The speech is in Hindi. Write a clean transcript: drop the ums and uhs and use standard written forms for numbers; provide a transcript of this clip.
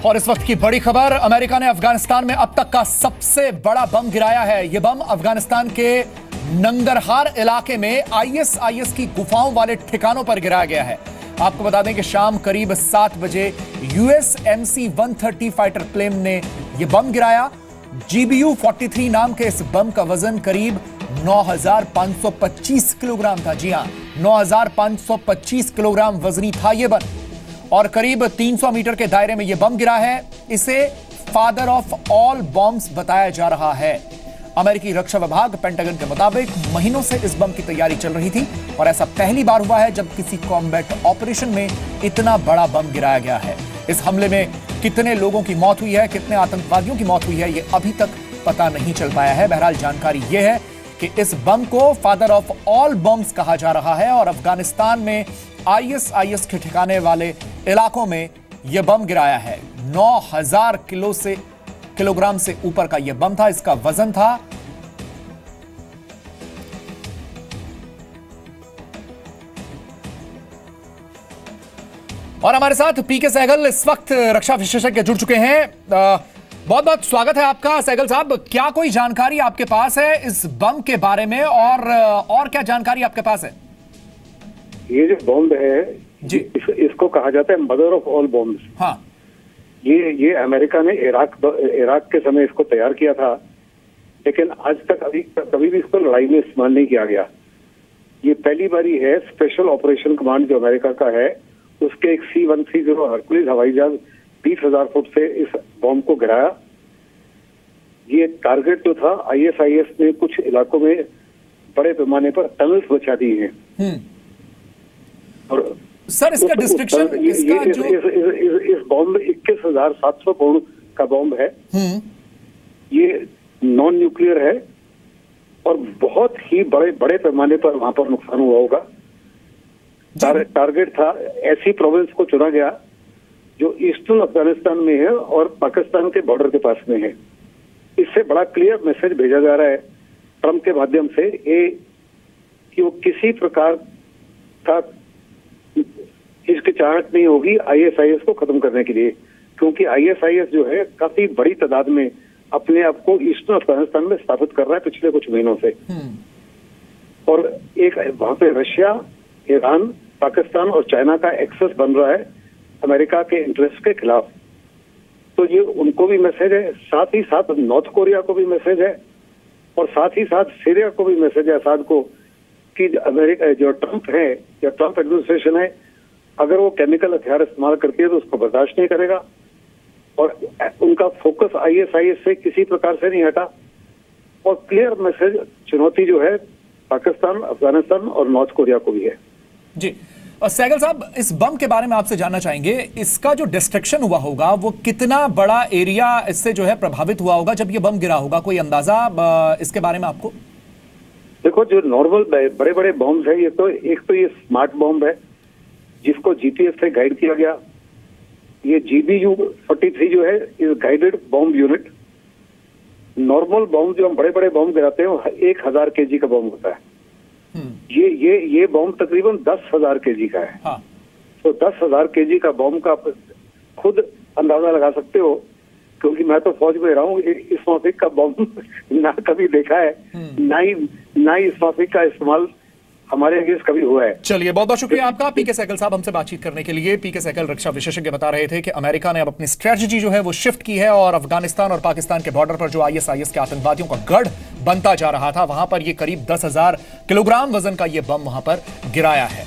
और इस वक्त की बड़ी खबर, अमेरिका ने अफगानिस्तान में अब तक का सबसे बड़ा बम गिराया है। यह बम अफगानिस्तान के नंगरहार इलाके में आईएसआईएस की गुफाओं वाले ठिकानों पर गिराया गया है। आपको बता दें कि शाम करीब 7 बजे यूएस MC-130 फाइटर प्लेन ने यह बम गिराया। GBU-43 नाम के इस बम का वजन करीब 9,525 किलोग्राम था। जी हां, 9,525 किलोग्राम वजनी था यह बम और करीब 300 मीटर के दायरे में यह बम गिरा है। इसे फादर ऑफ ऑल बॉम्ब्स बताया जा रहा है। अमेरिकी रक्षा विभाग पेंटागन के मुताबिक महीनों से इस बम की तैयारी चल रही थी और ऐसा पहली बार हुआ है जब किसी कॉम्बैट ऑपरेशन में इतना बड़ा बम गिराया गया है। इस हमले में कितने लोगों की मौत हुई है, कितने आतंकवादियों की मौत हुई है, यह अभी तक पता नहीं चल पाया है। बहरहाल जानकारी यह है कि इस बम को फादर ऑफ ऑल बम्स कहा जा रहा है और अफगानिस्तान में आईएसआईएस के ठिकाने वाले इलाकों में यह बम गिराया है। 9,000 किलोग्राम से ऊपर का यह बम था। इसका वजन था और हमारे साथ पीके सहगल इस वक्त रक्षा विशेषज्ञ जुड़ चुके हैं। बहुत बहुत स्वागत है आपका सहगल साहब। क्या कोई जानकारी आपके पास है इस बम के बारे में और क्या जानकारी आपके पास है? ये जो बॉम्ब है जी, इसको कहा जाता है मदर ऑफ ऑल बॉम्ब्स। हाँ, ये अमेरिका ने इराक के समय इसको तैयार किया था, लेकिन आज तक कभी भी इसको लड़ाई में इस्तेमाल नहीं किया गया। ये पहली बारी है। स्पेशल ऑपरेशन कमांड जो अमेरिका का है, उसके एक C-130 हरकुलिस हवाई जहाज 20,000 फुट से इस बॉम्ब को गिराया। ये टारगेट जो था, आईएसआईएस ने कुछ इलाकों में बड़े पैमाने पर टनल्स बचा दिए हैं। और सर इसका डिस्ट्रिक्शन, इस बॉम्ब 21,700 पाउंड का बॉम्ब है। ये नॉन न्यूक्लियर है और बहुत ही बड़े पैमाने पर वहां पर नुकसान हुआ होगा। टारगेट था, ऐसी प्रोविंस को चुना गया जो ईस्टर्न अफगानिस्तान में है और पाकिस्तान के बॉर्डर के पास में है। इससे बड़ा क्लियर मैसेज भेजा जा रहा है ट्रंप के माध्यम से कि वो किसी प्रकार का हिचकिचाहट नहीं होगी आईएसआईएस को खत्म करने के लिए, क्योंकि आईएसआईएस जो है काफी बड़ी तादाद में अपने आप को ईस्टर्न अफगानिस्तान में स्थापित कर रहा है पिछले कुछ महीनों से। और एक वहां पे रशिया, ईरान, पाकिस्तान और चाइना का एक्सेस बन रहा है अमेरिका के इंटरेस्ट के खिलाफ। तो ये उनको भी मैसेज है, साथ ही साथ नॉर्थ कोरिया को भी मैसेज है और साथ ही साथ सीरिया को भी मैसेज है असाद को कि अमेरिका जो ट्रंप है या ट्रंप एडमिनिस्ट्रेशन है, अगर वो केमिकल हथियार इस्तेमाल करती है तो उसको बर्दाश्त नहीं करेगा। और उनका फोकस आईएसआईएस से किसी प्रकार से नहीं हटा। और क्लियर मैसेज, चुनौती जो है पाकिस्तान, अफगानिस्तान और नॉर्थ कोरिया को भी है। जी, और सहगल साहब इस बम के बारे में आपसे जानना चाहेंगे, इसका जो डिस्ट्रक्शन हुआ होगा वो कितना बड़ा एरिया इससे जो है प्रभावित हुआ होगा जब ये बम गिरा होगा? कोई अंदाजा इसके बारे में आपको? देखो, जो नॉर्मल बड़े बड़े बॉम्ब है, ये तो एक तो ये स्मार्ट बॉम्ब है जिसको जीपीएस से गाइड किया गया। ये GBU-43 जो है इस guided bomb unit. Normal bomb जो हम बड़े बड़े बॉम्ब गिराते हैं वो 1,000 kg का बॉम्ब होता है। ये बॉम्ब तकरीबन 10,000 kg का है। हाँ। तो 10,000 kg का बॉम्ब का आप खुद अंदाजा लगा सकते हो, क्योंकि मैं तो फौज में रहा हूँ। इस माफिक का बॉम्ब ना कभी देखा है, ना ही इस माफिक का इस्तेमाल हमारे अगेंस्ट कभी हुआ है। चलिए, बहुत बहुत शुक्रिया आपका पीके सहगल साहब हमसे बातचीत करने के लिए। पीके सहगल रक्षा विशेषज्ञ बता रहे थे कि अमेरिका ने अब अपनी स्ट्रेटजी जो है वो शिफ्ट की है और अफगानिस्तान और पाकिस्तान के बॉर्डर पर जो आईएसआईएस के आतंकवादियों का गढ़ बनता जा रहा था, वहां पर ये करीब 10,000 किलोग्राम वजन का ये बम वहां पर गिराया है।